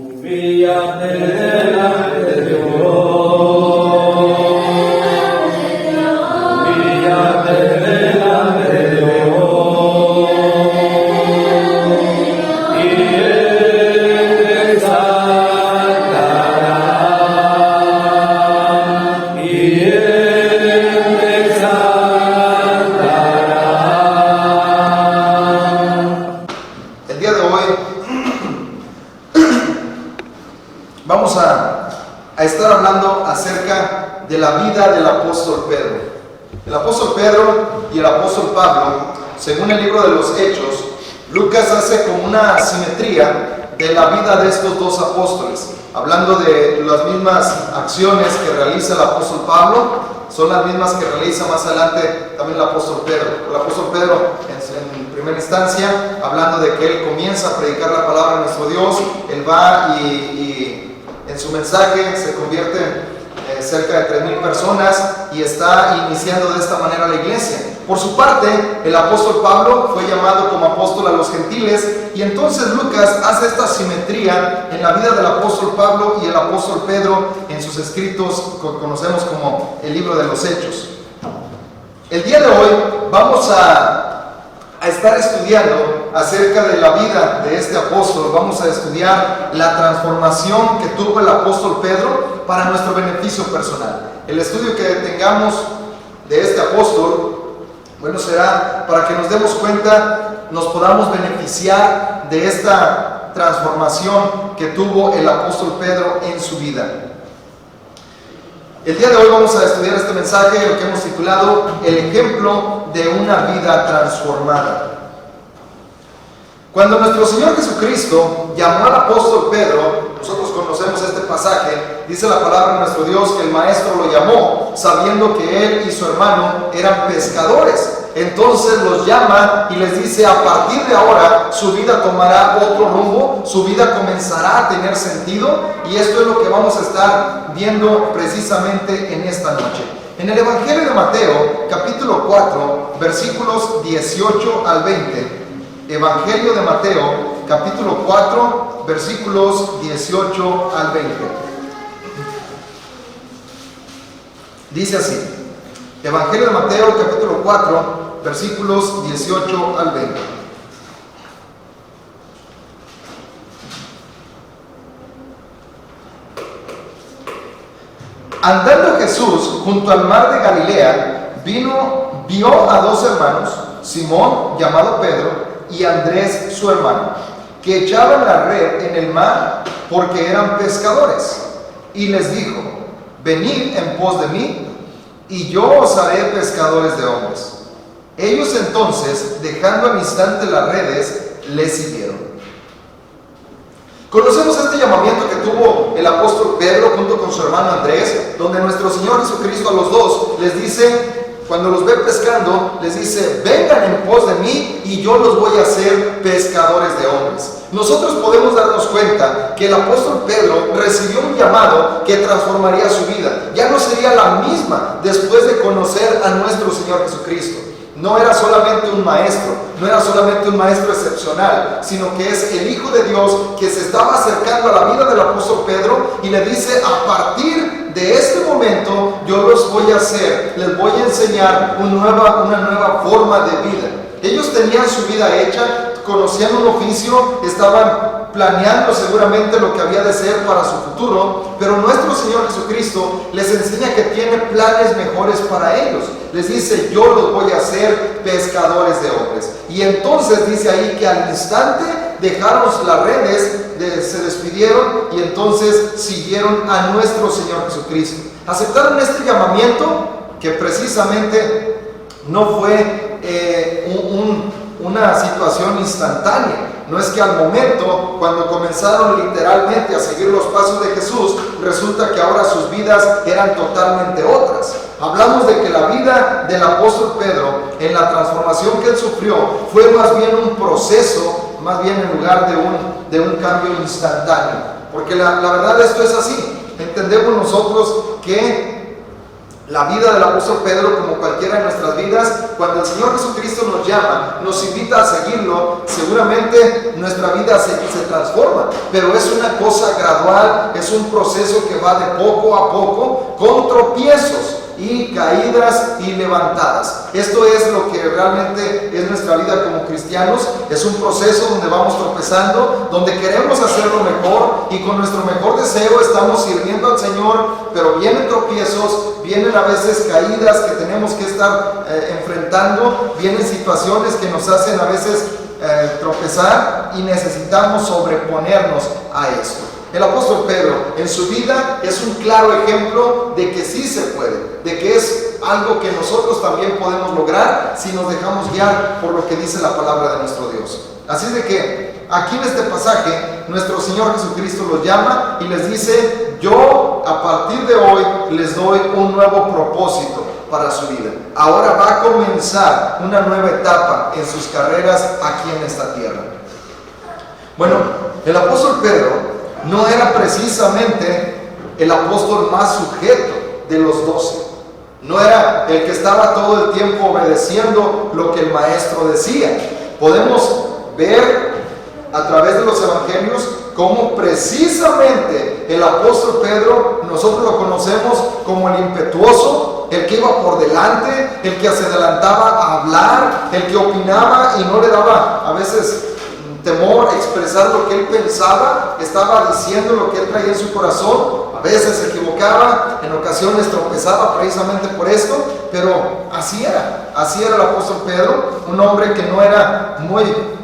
Humíllate delante de Dios. Humíllate delante de Dios. Y Él te exaltará. Y Él te exaltará. El día de hoy vamos a estar hablando acerca de la vida del apóstol Pedro. El apóstol Pedro y el apóstol Pablo, según el libro de los Hechos, Lucas hace como una simetría de la vida de estos dos apóstoles, hablando de las mismas acciones que realiza el apóstol Pablo, son las mismas que realiza más adelante también el apóstol Pedro. El apóstol Pedro, en primera instancia, hablando de que él comienza a predicar la palabra de nuestro Dios, él va y en su mensaje se convierte cerca de 3,000 personas y está iniciando de esta manera la iglesia. Por su parte, el apóstol Pablo fue llamado como apóstol a los gentiles, y entonces Lucas hace esta simetría en la vida del apóstol Pablo y el apóstol Pedro en sus escritos que conocemos como el libro de los Hechos. El día de hoy vamos a estar estudiando acerca de la vida de este apóstol. Vamos a estudiar la transformación que tuvo el apóstol Pedro para nuestro beneficio personal. El estudio que tengamos de este apóstol, bueno, será para que nos demos cuenta, nos podamos beneficiar de esta transformación que tuvo el apóstol Pedro en su vida. El día de hoy vamos a estudiar este mensaje, lo que hemos titulado El ejemplo de una vida transformada. Cuando nuestro Señor Jesucristo llamó al apóstol Pedro, nosotros conocemos este pasaje, dice la palabra de nuestro Dios que el maestro lo llamó, sabiendo que él y su hermano eran pescadores. Entonces los llama y les dice: a partir de ahora su vida tomará otro rumbo, su vida comenzará a tener sentido, y esto es lo que vamos a estar viendo precisamente en esta noche. En el Evangelio de Mateo, capítulo 4, versículos 18 al 20. Evangelio de Mateo, capítulo 4, versículos 18 al 20. Dice así: Evangelio de Mateo, capítulo 4, versículos 18 al 20. Andando Jesús junto al mar de Galilea, vio a dos hermanos, Simón, llamado Pedro, y Andrés, su hermano, que echaban la red en el mar porque eran pescadores. Y les dijo: venid en pos de mí, y yo os haré pescadores de hombres. Ellos entonces, dejando al instante las redes, les siguieron. Conocemos este llamamiento que tuvo el apóstol Pedro junto con su hermano Andrés, donde nuestro Señor Jesucristo a los dos les dice, cuando los ve pescando, les dice: vengan en pos de mí y yo los voy a hacer pescadores de hombres. Nosotros podemos darnos cuenta que el apóstol Pedro recibió un llamado que transformaría su vida. Ya no sería la misma después de conocer a nuestro Señor Jesucristo. No era solamente un maestro, no era solamente un maestro excepcional, sino que es el Hijo de Dios que se estaba acercando a la vida del apóstol Pedro y le dice: a partir de este momento yo los voy a hacer, les voy a enseñar una nueva forma de vida. Ellos tenían su vida hecha, conocían un oficio, estaban planeando seguramente lo que había de ser para su futuro, pero nuestro Señor Jesucristo les enseña que tiene planes mejores para ellos. Les dice: yo los voy a hacer pescadores de hombres. Y entonces dice ahí que al instante dejaron las redes, se despidieron y entonces siguieron a nuestro Señor Jesucristo. Aceptaron este llamamiento que precisamente no fue una situación instantánea. No es que al momento, cuando comenzaron literalmente a seguir los pasos de Jesús, resulta que ahora sus vidas eran totalmente otras. Hablamos de que la vida del apóstol Pedro, en la transformación que él sufrió, fue más bien un proceso, más bien en lugar de un cambio instantáneo. Porque la verdad esto es así. Entendemos nosotros que La vida del apóstol Pedro, como cualquiera de nuestras vidas, cuando el Señor Jesucristo nos llama, nos invita a seguirlo, seguramente nuestra vida se transforma, pero es una cosa gradual, es un proceso que va de poco a poco, con tropiezos y caídas y levantadas. Esto es lo que realmente es nuestra vida como cristianos. Es un proceso donde vamos tropezando, donde queremos hacerlo mejor y con nuestro mejor deseo estamos sirviendo al Señor, pero vienen tropiezos, vienen a veces caídas que tenemos que estar enfrentando, vienen situaciones que nos hacen a veces tropezar y necesitamos sobreponernos a esto. El apóstol Pedro en su vida es un claro ejemplo de que sí se puede, de que es algo que nosotros también podemos lograr si nos dejamos guiar por lo que dice la palabra de nuestro Dios. Así de que aquí en este pasaje nuestro Señor Jesucristo los llama y les dice: yo a partir de hoy les doy un nuevo propósito para su vida. Ahora va a comenzar una nueva etapa en sus carreras aquí en esta tierra. Bueno, el apóstol Pedro no era precisamente el apóstol más sujeto de los 12. No era el que estaba todo el tiempo obedeciendo lo que el maestro decía. Podemos ver a través de los evangelios cómo precisamente el apóstol Pedro, nosotros lo conocemos como el impetuoso, el que iba por delante, el que se adelantaba a hablar, el que opinaba y no le daba a veces temor expresar lo que él pensaba, estaba diciendo lo que él traía en su corazón. A veces se equivocaba, en ocasiones tropezaba precisamente por esto, pero así era el apóstol Pedro, un hombre que no era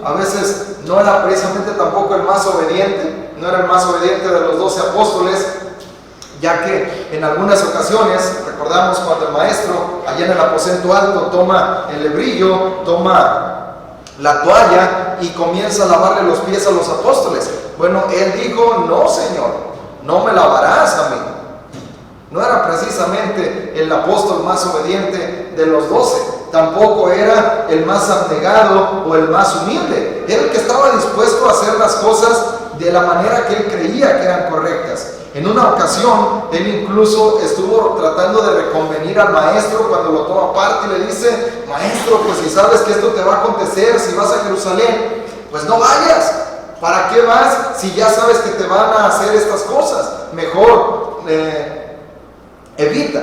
a veces no era precisamente tampoco el más obediente, no era el más obediente de los 12 apóstoles, ya que en algunas ocasiones, recordamos cuando el maestro allá en el aposento alto toma el lebrillo, toma la toalla y comienza a lavarle los pies a los apóstoles. Bueno, él dijo: no, Señor, no me lavarás a mí. No era precisamente el apóstol más obediente de los 12, tampoco era el más abnegado o el más humilde. Era el que estaba dispuesto a hacer las cosas de la manera que él creía que eran correctas. En una ocasión, él incluso estuvo tratando de reconvenir al maestro cuando lo toma aparte y le dice: maestro, pues si sabes que esto te va a acontecer, si vas a Jerusalén, pues no vayas. ¿Para qué vas si ya sabes que te van a hacer estas cosas? Mejor evita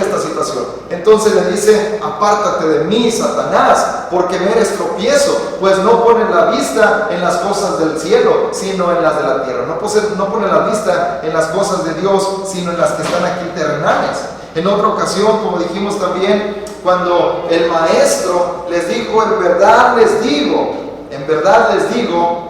esta situación. Entonces le dice: apártate de mí, Satanás, porque me eres tropiezo, pues no pones la vista en las cosas del cielo, sino en las de la tierra. No pones la vista en las cosas de Dios, sino en las que están aquí terrenales. En otra ocasión, como dijimos también, cuando el maestro les dijo: en verdad les digo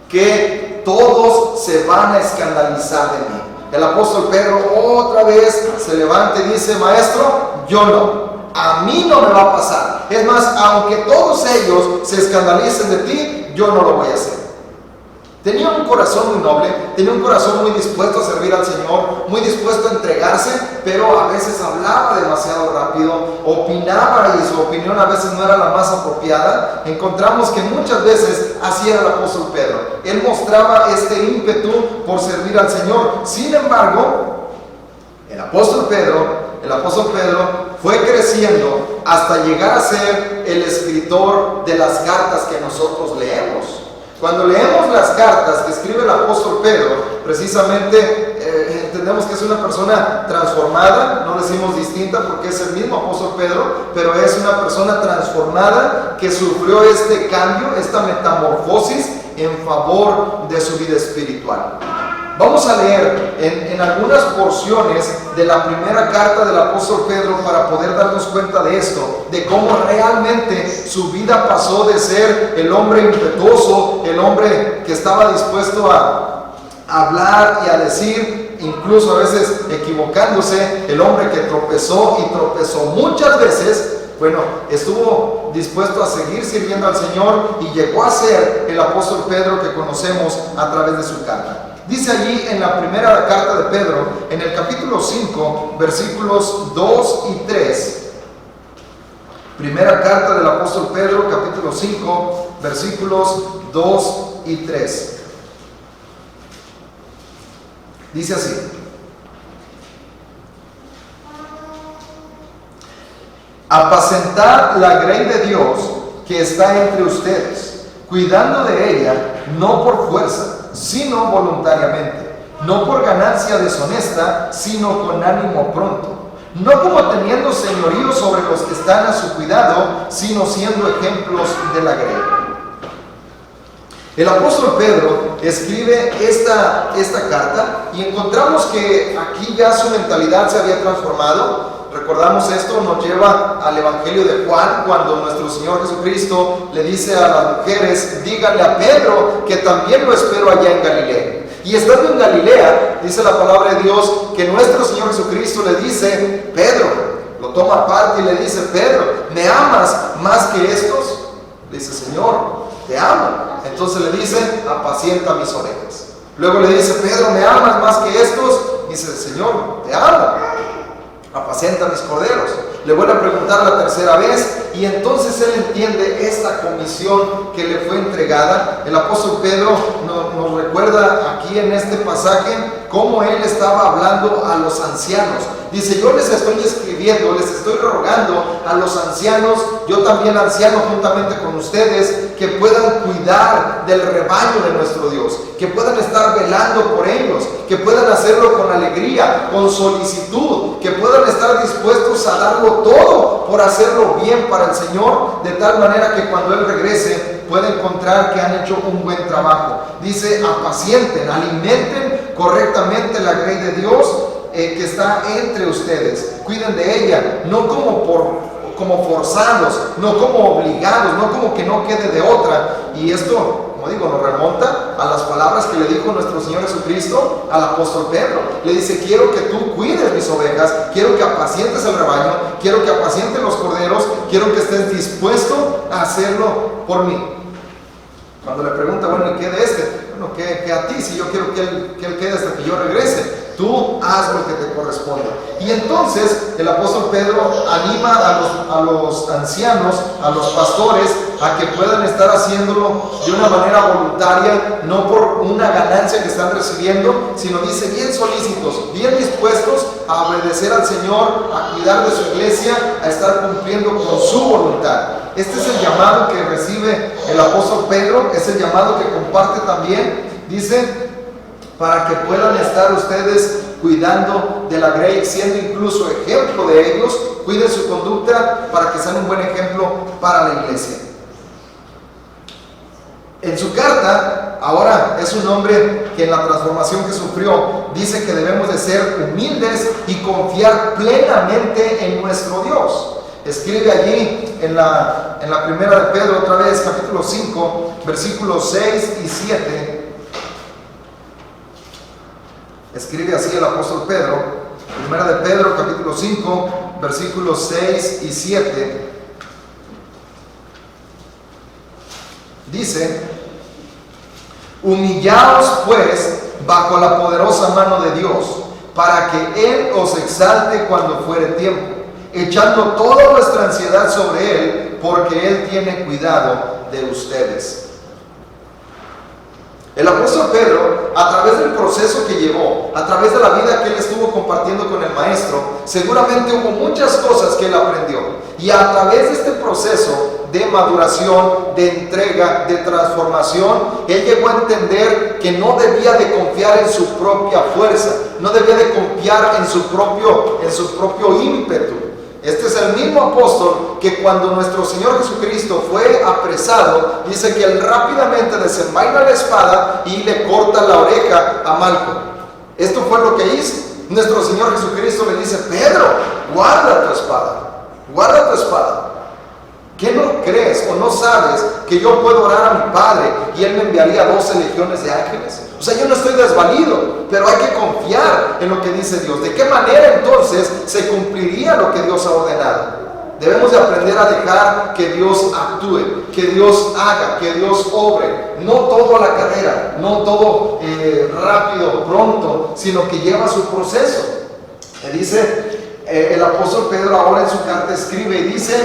que todos se van a escandalizar de mí. El apóstol Pedro otra vez se levanta y dice: maestro, yo no, a mí no me va a pasar. Es más, aunque todos ellos se escandalicen de ti, yo no lo voy a hacer. Tenía un corazón muy noble, tenía un corazón muy dispuesto a servir al Señor, muy dispuesto a entregarse, pero a veces hablaba demasiado rápido, opinaba y su opinión a veces no era la más apropiada. Encontramos que muchas veces así era el apóstol Pedro. Él mostraba este ímpetu por servir al Señor. Sin embargo, el apóstol Pedro fue creciendo hasta llegar a ser el escritor de las cartas que nosotros leemos. Cuando leemos las cartas que escribe el apóstol Pedro, precisamente entendemos que es una persona transformada. No decimos distinta porque es el mismo apóstol Pedro, pero es una persona transformada que sufrió este cambio, esta metamorfosis en favor de su vida espiritual. Vamos a leer en algunas porciones de la primera carta del apóstol Pedro para poder darnos cuenta de esto, de cómo realmente su vida pasó de ser el hombre impetuoso, el hombre que estaba dispuesto a hablar y a decir, incluso a veces equivocándose, el hombre que tropezó y tropezó muchas veces. Bueno, estuvo dispuesto a seguir sirviendo al Señor y llegó a ser el apóstol Pedro que conocemos a través de su carta. Dice allí en la primera carta de Pedro, en el capítulo 5, versículos 2 y 3. Primera carta del apóstol Pedro, capítulo 5, versículos 2 y 3. Dice así: Apacentad la grey de Dios que está entre ustedes, cuidando de ella, no por fuerza, sino voluntariamente, no por ganancia deshonesta, sino con ánimo pronto, no como teniendo señorío sobre los que están a su cuidado, sino siendo ejemplos de la grey. El apóstol Pedro escribe esta carta y encontramos que aquí ya su mentalidad se había transformado. Recordamos esto, nos lleva al Evangelio de Juan, cuando nuestro Señor Jesucristo le dice a las mujeres: díganle a Pedro que también lo espero allá en Galilea. Y estando en Galilea, dice la palabra de Dios, que nuestro Señor Jesucristo le dice: Pedro, lo toma aparte y le dice: Pedro, ¿me amas más que estos? Le dice: Señor, te amo. Entonces le dice: apacienta mis ovejas. Luego le dice: Pedro, ¿me amas más que estos? Dice: Señor, te amo, apacienta mis corderos. Le vuelve a preguntar la tercera vez y entonces él entiende esta comisión que le fue entregada. El apóstol Pedro nos recuerda aquí en este pasaje cómo él estaba hablando a los ancianos. Dice: yo les estoy escribiendo, les estoy rogando a los ancianos, yo también anciano juntamente con ustedes, que puedan cuidar del rebaño de nuestro Dios, que puedan estar velando por ellos, que puedan hacerlo con alegría, con solicitud, que puedan estar dispuestos a darlo todo por hacerlo bien para el Señor, de tal manera que cuando Él regrese pueda encontrar que han hecho un buen trabajo. Dice: apacienten, alimenten correctamente la grey de Dios que está entre ustedes, cuiden de ella, no como forzados, no como obligados, no como que no quede de otra. Y esto, como digo, nos remonta a las palabras que le dijo nuestro Señor Jesucristo al apóstol Pedro. Le dice: quiero que tú cuides mis ovejas, quiero que apacientes el rebaño, quiero que apacientes los corderos, quiero que estés dispuesto a hacerlo por mí. Cuando le pregunta: bueno, ¿y qué de este? Bueno, ¿qué a ti? Si yo quiero que él quede hasta que yo regrese. Tú haz lo que te corresponde. Y entonces el apóstol Pedro anima a los ancianos, a los pastores, a que puedan estar haciéndolo de una manera voluntaria, no por una ganancia que están recibiendo, sino dice: bien solícitos, bien dispuestos a obedecer al Señor, a cuidar de su iglesia, a estar cumpliendo con su voluntad. Este es el llamado que recibe el apóstol Pedro, es el llamado que comparte también. Dice: para que puedan estar ustedes cuidando de la grey, siendo incluso ejemplo de ellos, cuiden su conducta para que sean un buen ejemplo para la iglesia. En su carta, ahora es un hombre que en la transformación que sufrió, dice que debemos de ser humildes y confiar plenamente en nuestro Dios. Escribe allí en la primera de Pedro, otra vez, capítulo 5, versículos 6 y 7. Escribe así el apóstol Pedro, primera de Pedro, capítulo 5, versículos 6 y 7. Dice: humillaos pues bajo la poderosa mano de Dios, para que Él os exalte cuando fuere tiempo, echando toda vuestra ansiedad sobre Él, porque Él tiene cuidado de ustedes. El apóstol Pedro, a través del proceso que llevó, a través de la vida que él estuvo compartiendo con el maestro, seguramente hubo muchas cosas que él aprendió. Y a través de este proceso de maduración, de entrega, de transformación, él llegó a entender que no debía de confiar en su propia fuerza, no debía de confiar en su propio ímpetu. Este es el mismo apóstol que cuando nuestro Señor Jesucristo fue apresado, dice que él rápidamente desenvaina la espada y le corta la oreja a Malco. Esto fue lo que hizo. Nuestro Señor Jesucristo le dice: Pedro, guarda tu espada, guarda tu espada. ¿Qué no crees o no sabes que yo puedo orar a mi Padre y Él me enviaría 12 legiones de ángeles? O sea, yo no estoy desvalido, pero hay que confiar en lo que dice Dios. ¿De qué manera entonces se cumpliría lo que Dios ha ordenado? Debemos de aprender a dejar que Dios actúe, que Dios haga, que Dios obre. No todo a la carrera, no todo rápido, pronto, sino que lleva su proceso. Dice el apóstol Pedro ahora en su carta escribe y dice: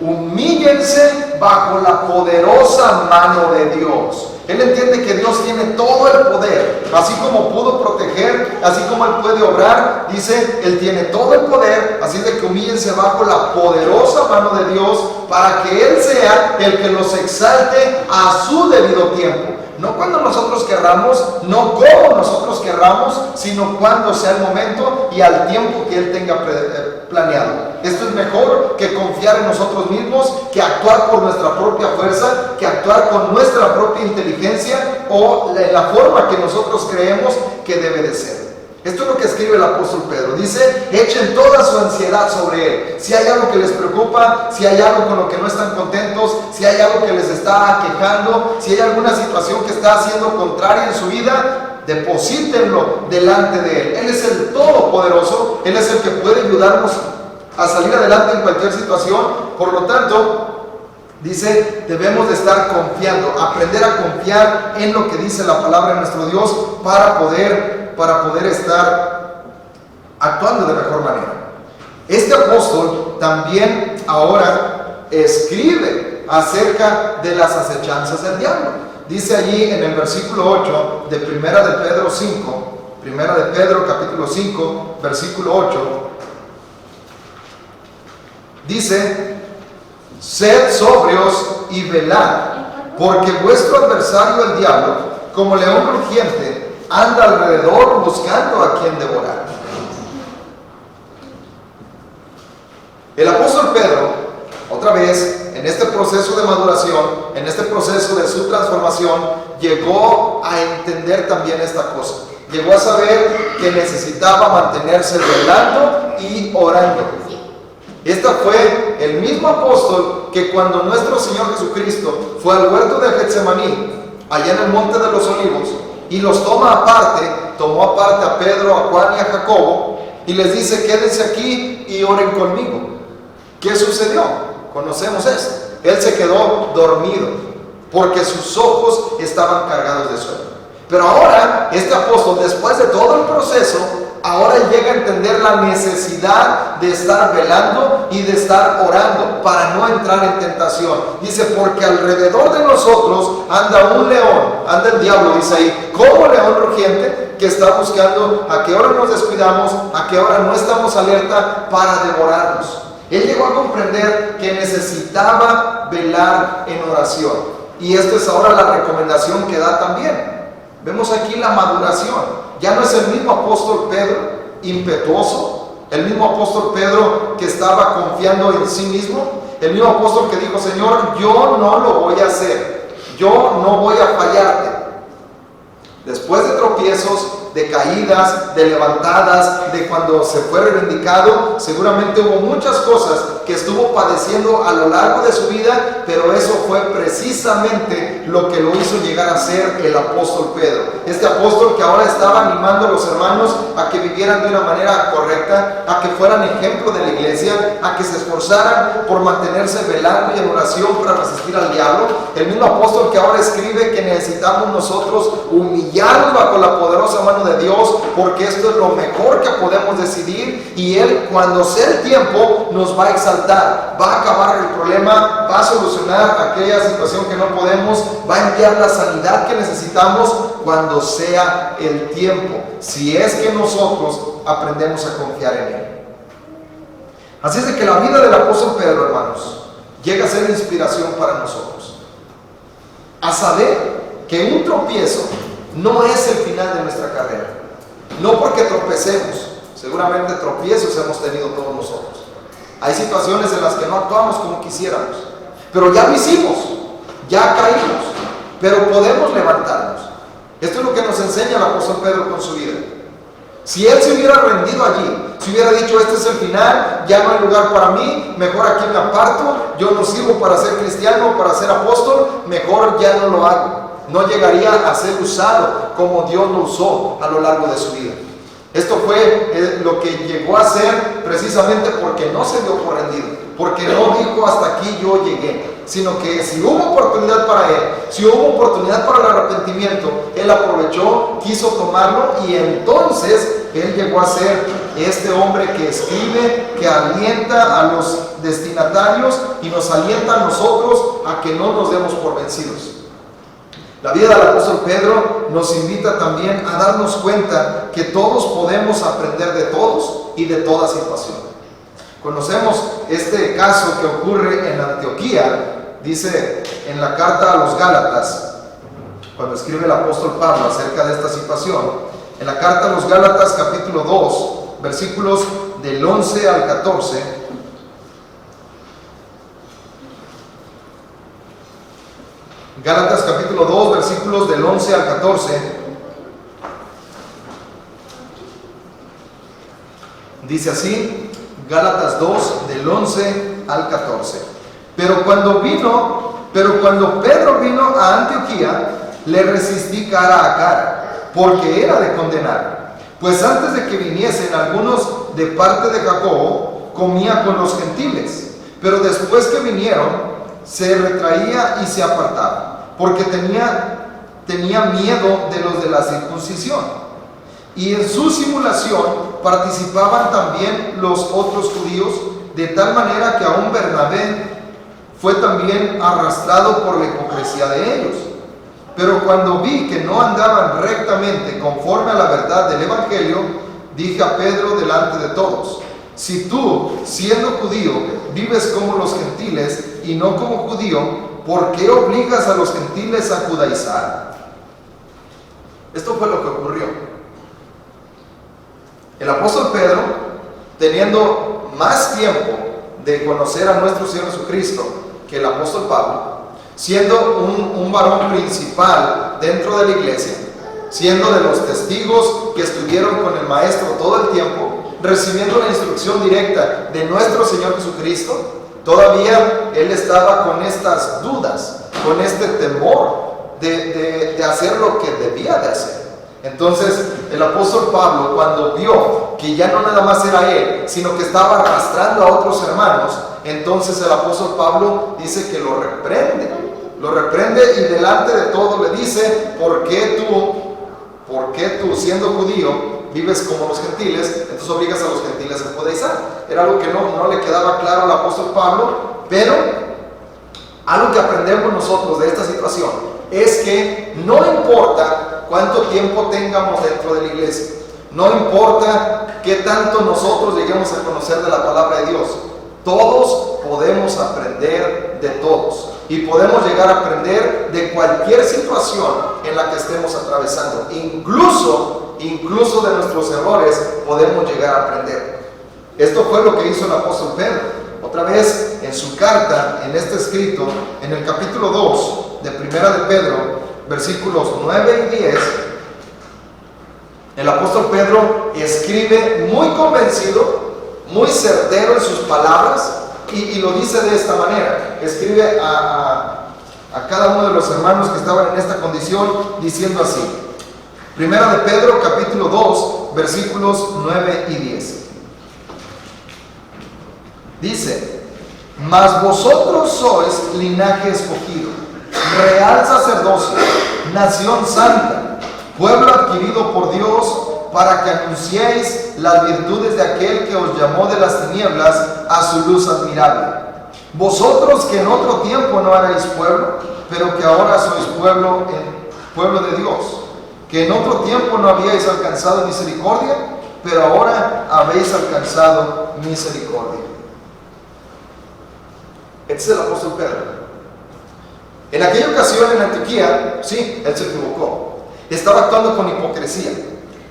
humíllense bajo la poderosa mano de Dios, Él entiende que Dios tiene todo el poder, así como pudo proteger, así como Él puede obrar. Dice, Él tiene todo el poder, así de que humíllense bajo la poderosa mano de Dios para que Él sea el que los exalte a su debido tiempo. No cuando nosotros querramos, no como nosotros querramos, sino cuando sea el momento y al tiempo que Él tenga planeado. Esto es mejor que confiar en nosotros mismos, que actuar por nuestra propia fuerza, que actuar con nuestra propia inteligencia o en la forma que nosotros creemos que debe de ser. Esto es lo que escribe el apóstol Pedro. Dice, echen toda su ansiedad sobre Él. Si hay algo que les preocupa, si hay algo con lo que no están contentos, si hay algo que les está aquejando, si hay alguna situación que está siendo contraria en su vida, deposítenlo delante de Él. Él es el Todopoderoso, Él es el que puede ayudarnos a salir adelante en cualquier situación. Por lo tanto, dice, debemos de estar confiando, aprender a confiar en lo que dice la palabra de nuestro Dios para poder estar actuando de mejor manera. Este apóstol también ahora escribe acerca de las acechanzas del diablo. Dice allí en el versículo 8 de Primera de Pedro 5, Primera de Pedro capítulo 5, versículo 8, dice, sed sobrios y velad, porque vuestro adversario el diablo, como león rugiente, anda alrededor buscando a quien devorar. El apóstol Pedro, otra vez, en este proceso de maduración, en este proceso de su transformación, llegó a entender también esta cosa. Llegó a saber que necesitaba mantenerse velando y orando. Este fue el mismo apóstol que cuando nuestro Señor Jesucristo fue al huerto de Getsemaní, allá en el monte de los Olivos, y los tomó aparte a Pedro, a Juan y a Jacobo, y les dice, quédense aquí y oren conmigo. ¿Qué sucedió? Conocemos esto. Él se quedó dormido, porque sus ojos estaban cargados de sueño. Pero ahora, este apóstol, después de todo el proceso, ahora llega a entender la necesidad de estar velando y de estar orando para no entrar en tentación. Dice, porque alrededor de nosotros anda un león, anda el diablo, dice ahí, como león rugiente, que está buscando a qué hora nos descuidamos, a qué hora no estamos alerta para devorarnos. Él llegó a comprender que necesitaba velar en oración. Y esta es ahora la recomendación que da también. Vemos aquí la maduración. Ya no es el mismo apóstol Pedro impetuoso, el mismo apóstol Pedro que estaba confiando en sí mismo, el mismo apóstol que dijo, Señor, yo no lo voy a hacer, yo no voy a fallarte. Después de tropiezos, de caídas, de levantadas, de cuando se fue reivindicado, seguramente hubo muchas cosas que estuvo padeciendo a lo largo de su vida, pero eso fue precisamente lo que lo hizo llegar a ser el apóstol Pedro. Este apóstol que ahora estaba animando a los hermanos a que vivieran de una manera correcta, a que fueran ejemplo de la iglesia, a que se esforzaran por mantenerse velando y en oración para resistir al diablo. El mismo apóstol que ahora escribe que necesitamos nosotros humillarnos bajo la poderosa mano de Dios, porque esto es lo mejor que podemos decidir, y Él, cuando sea el tiempo, nos va a exaltar, va a acabar el problema, va a solucionar aquella situación que no podemos, va a enviar la sanidad que necesitamos cuando sea el tiempo, si es que nosotros aprendemos a confiar en Él. Así es de que la vida del apóstol Pedro, hermanos, llega a ser inspiración para nosotros, a saber que un tropiezo no es el final de nuestra carrera. No porque tropecemos, seguramente tropiezos hemos tenido todos nosotros. Hay situaciones en las que no actuamos como quisiéramos, pero ya lo hicimos, ya caímos, pero podemos levantarnos. Esto es lo que nos enseña el apóstol Pedro con su vida. Si él se hubiera rendido allí, si hubiera dicho, este es el final, ya no hay lugar para mí, mejor aquí me aparto, yo no sirvo para ser cristiano, para ser apóstol, mejor ya no lo hago. No llegaría a ser usado como Dios lo usó a lo largo de su vida. Esto fue lo que llegó a ser precisamente porque no se dio por rendido, porque no dijo hasta aquí yo llegué, sino que si hubo oportunidad para él, si hubo oportunidad para el arrepentimiento, él aprovechó, quiso tomarlo, y entonces él llegó a ser este hombre que escribe, que alienta a los destinatarios y nos alienta a nosotros a que no nos demos por vencidos. La vida del apóstol Pedro nos invita también a darnos cuenta que todos podemos aprender de todos y de toda situación. Conocemos este caso que ocurre en Antioquía, dice en la carta a los Gálatas, cuando escribe el apóstol Pablo acerca de esta situación, en la carta a los Gálatas capítulo 2, versículos del 11 al 14, Gálatas capítulo 2, versículos del 11 al 14, dice así, Gálatas 2, del 11 al 14. Pero cuando Pedro vino a Antioquía, le resistí cara a cara, porque era de condenar. Pues antes de que viniesen algunos de parte de Jacobo, comía con los gentiles. Pero después que vinieron, se retraía y se apartaba, porque tenía miedo de los de la circuncisión. Y en su simulación participaban también los otros judíos, de tal manera que aún Bernabé fue también arrastrado por la hipocresía de ellos. Pero cuando vi que no andaban rectamente conforme a la verdad del Evangelio, dije a Pedro delante de todos: si tú, siendo judío, vives como los gentiles y no como judío, ¿por qué obligas a los gentiles a judaizar? Esto fue lo que ocurrió. El apóstol Pedro, teniendo más tiempo de conocer a nuestro Señor Jesucristo que el apóstol Pablo, siendo un varón principal dentro de la iglesia, siendo de los testigos que estuvieron con el maestro todo el tiempo, recibiendo la instrucción directa de nuestro Señor Jesucristo, todavía él estaba con estas dudas, con este temor de hacer lo que debía de hacer. Entonces el apóstol Pablo, cuando vio que ya no nada más era él, sino que estaba arrastrando a otros hermanos, entonces el apóstol Pablo dice que lo reprende y delante de todo le dice: ¿por qué tú siendo judío vives como los gentiles? Entonces obligas a los gentiles a judaizar. Era algo que no le quedaba claro al apóstol Pablo, pero algo que aprendemos nosotros de esta situación es que no importa cuánto tiempo tengamos dentro de la iglesia, no importa qué tanto nosotros lleguemos a conocer de la palabra de Dios, todos podemos aprender de todos y podemos llegar a aprender de cualquier situación en la que estemos atravesando. Incluso de nuestros errores podemos llegar a aprender. Esto fue lo que hizo el apóstol Pedro. Otra vez en su carta, en este escrito, en el capítulo 2 de Primera de Pedro, versículos 9 y 10, el apóstol Pedro escribe muy convencido, muy certero en sus palabras, y lo dice de esta manera. Escribe a cada uno de los hermanos que estaban en esta condición, diciendo así: Primera de Pedro, capítulo 2, versículos 9 y 10. Dice: mas vosotros sois linaje escogido, real sacerdocio, nación santa, pueblo adquirido por Dios, para que anunciéis las virtudes de aquel que os llamó de las tinieblas a su luz admirable. Vosotros que en otro tiempo no erais pueblo, pero que ahora sois pueblo de Dios, que en otro tiempo no habíais alcanzado misericordia, pero ahora habéis alcanzado misericordia. Este es el apóstol Pedro. En aquella ocasión en Antioquía, sí, él se equivocó. Estaba actuando con hipocresía.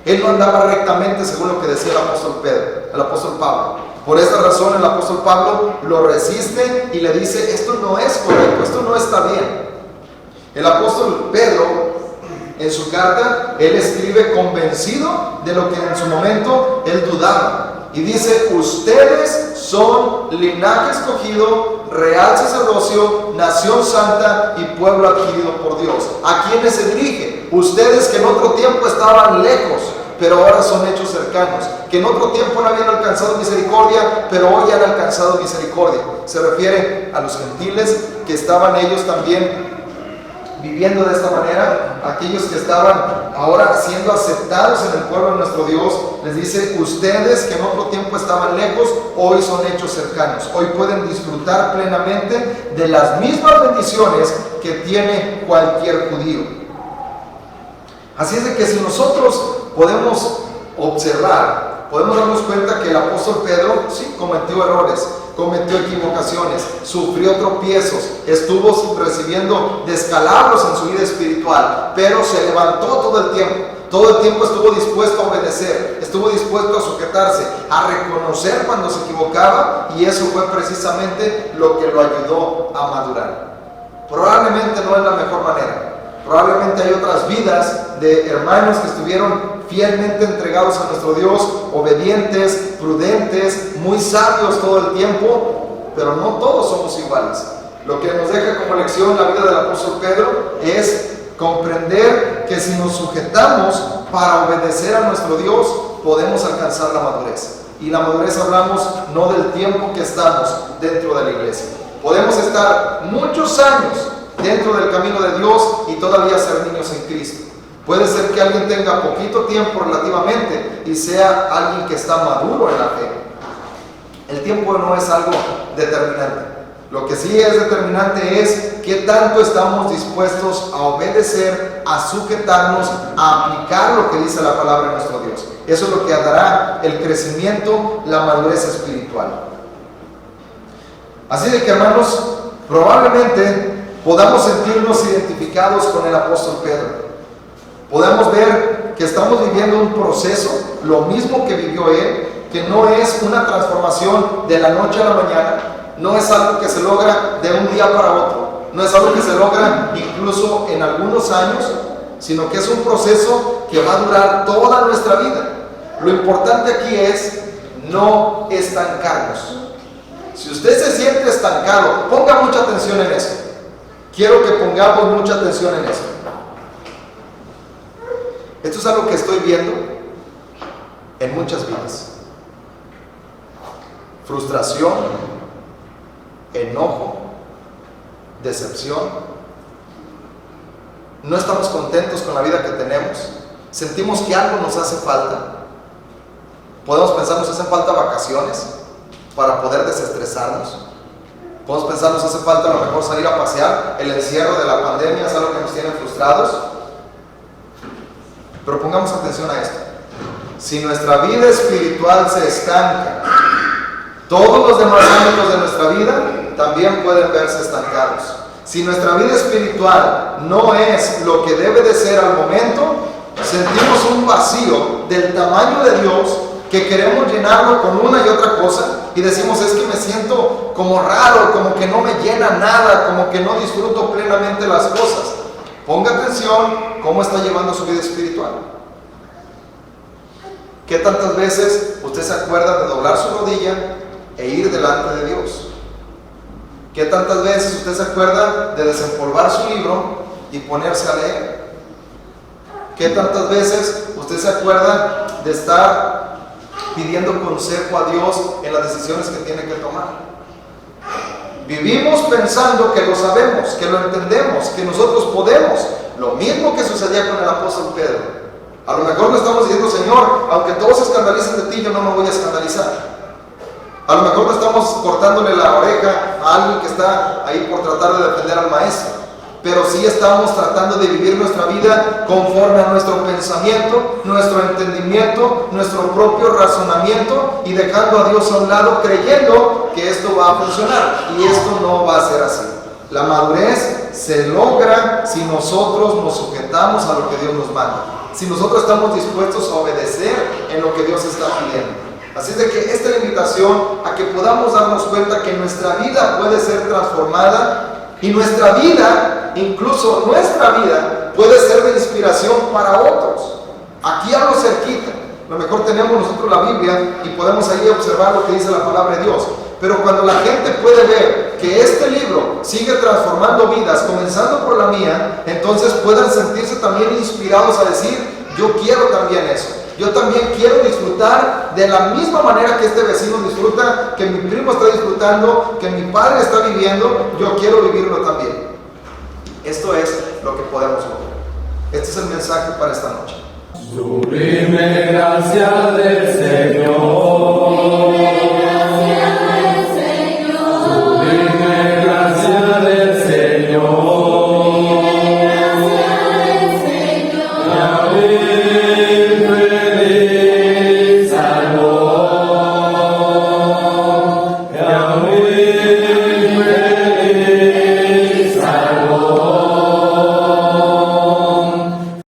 Él no andaba rectamente según lo que decía el apóstol Pedro, el apóstol Pablo. Por esta razón el apóstol Pablo lo resiste y le dice: esto no es correcto, esto no está bien. El apóstol Pedro, en su carta, él escribe convencido de lo que en su momento él dudaba. Y dice: ustedes son linaje escogido, real sacerdocio, nación santa y pueblo adquirido por Dios. ¿A quiénes se dirige? Ustedes que en otro tiempo estaban lejos, pero ahora son hechos cercanos. Que en otro tiempo no habían alcanzado misericordia, pero hoy han alcanzado misericordia. Se refiere a los gentiles que estaban ellos también viviendo de esta manera, aquellos que estaban ahora siendo aceptados en el pueblo de nuestro Dios. Les dice: ustedes que en otro tiempo estaban lejos, hoy son hechos cercanos. Hoy pueden disfrutar plenamente de las mismas bendiciones que tiene cualquier judío. Así es de que si nosotros podemos observar, podemos darnos cuenta que el apóstol Pedro sí cometió errores, cometió equivocaciones, sufrió tropiezos, estuvo recibiendo descalabros en su vida espiritual, pero se levantó todo el tiempo estuvo dispuesto a obedecer, estuvo dispuesto a sujetarse, a reconocer cuando se equivocaba, y eso fue precisamente lo que lo ayudó a madurar. Probablemente no es la mejor manera. Probablemente hay otras vidas de hermanos que estuvieron fielmente entregados a nuestro Dios, obedientes, prudentes, muy sabios todo el tiempo, pero no todos somos iguales. Lo que nos deja como lección la vida del apóstol Pedro es comprender que si nos sujetamos para obedecer a nuestro Dios, podemos alcanzar la madurez. Y la madurez hablamos no del tiempo que estamos dentro de la iglesia. Podemos estar muchos años dentro del camino de Dios y todavía ser niños en Cristo. Puede ser que alguien tenga poquito tiempo relativamente y sea alguien que está maduro en la fe. El tiempo no es algo determinante. Lo que sí es determinante es qué tanto estamos dispuestos a obedecer, a sujetarnos, a aplicar lo que dice la palabra de nuestro Dios. Eso es lo que dará el crecimiento, la madurez espiritual. Así de que, hermanos, probablemente podamos sentirnos identificados con el apóstol Pedro. Podemos ver que estamos viviendo un proceso, lo mismo que vivió él, que no es una transformación de la noche a la mañana, no es algo que se logra de un día para otro, no es algo que se logra incluso en algunos años, sino que es un proceso que va a durar toda nuestra vida. Lo importante aquí es no estancarnos. Si usted se siente estancado, ponga mucha atención en eso. Quiero que pongamos mucha atención en eso. Esto es algo que estoy viendo en muchas vidas. Frustración, enojo, decepción. No estamos contentos con la vida que tenemos. Sentimos que algo nos hace falta. Podemos pensar, nos hacen falta vacaciones para poder desestresarnos. Podemos pensar, nos hace falta a lo mejor salir a pasear. El encierro de la pandemia es algo que nos tiene frustrados. Pero pongamos atención a esto. Si nuestra vida espiritual se estanca, todos los demás ámbitos de nuestra vida también pueden verse estancados. Si nuestra vida espiritual no es lo que debe de ser al momento, sentimos un vacío del tamaño de Dios que queremos llenarlo con una y otra cosa, y decimos, es que me siento como raro, como que no me llena nada, como que no disfruto plenamente las cosas. Ponga atención cómo está llevando su vida espiritual. ¿Qué tantas veces usted se acuerda de doblar su rodilla e ir delante de Dios? ¿Qué tantas veces usted se acuerda de desempolvar su libro y ponerse a leer? ¿Qué tantas veces usted se acuerda de estar pidiendo consejo a Dios en las decisiones que tiene que tomar? Vivimos pensando que lo sabemos, que lo entendemos, que nosotros podemos. Lo mismo que sucedía con el apóstol Pedro. A lo mejor le estamos diciendo, Señor, aunque todos se escandalicen de ti, yo no me voy a escandalizar. A lo mejor no estamos cortándole la oreja a alguien que está ahí por tratar de defender al maestro, pero sí estamos tratando de vivir nuestra vida conforme a nuestro pensamiento, nuestro entendimiento, nuestro propio razonamiento, y dejando a Dios a un lado, creyendo que esto va a funcionar, y esto no va a ser así. La madurez se logra si nosotros nos sujetamos a lo que Dios nos manda, si nosotros estamos dispuestos a obedecer en lo que Dios está pidiendo. Así es de que esta es la invitación a que podamos darnos cuenta que nuestra vida puede ser transformada, y nuestra vida, incluso nuestra vida, puede ser de inspiración para otros. Aquí algo cerquita, a lo mejor tenemos nosotros la Biblia y podemos ahí observar lo que dice la palabra de Dios, pero cuando la gente puede ver que este libro sigue transformando vidas, comenzando por la mía, entonces puedan sentirse también inspirados a decir, yo quiero también eso. Yo también quiero disfrutar de la misma manera que este vecino disfruta, que mi primo está disfrutando, que mi padre está viviendo, yo quiero vivirlo también. Esto es lo que podemos lograr. Este es el mensaje para esta noche. Sublime gracia del Señor. Sublime gracia del Señor. Amén.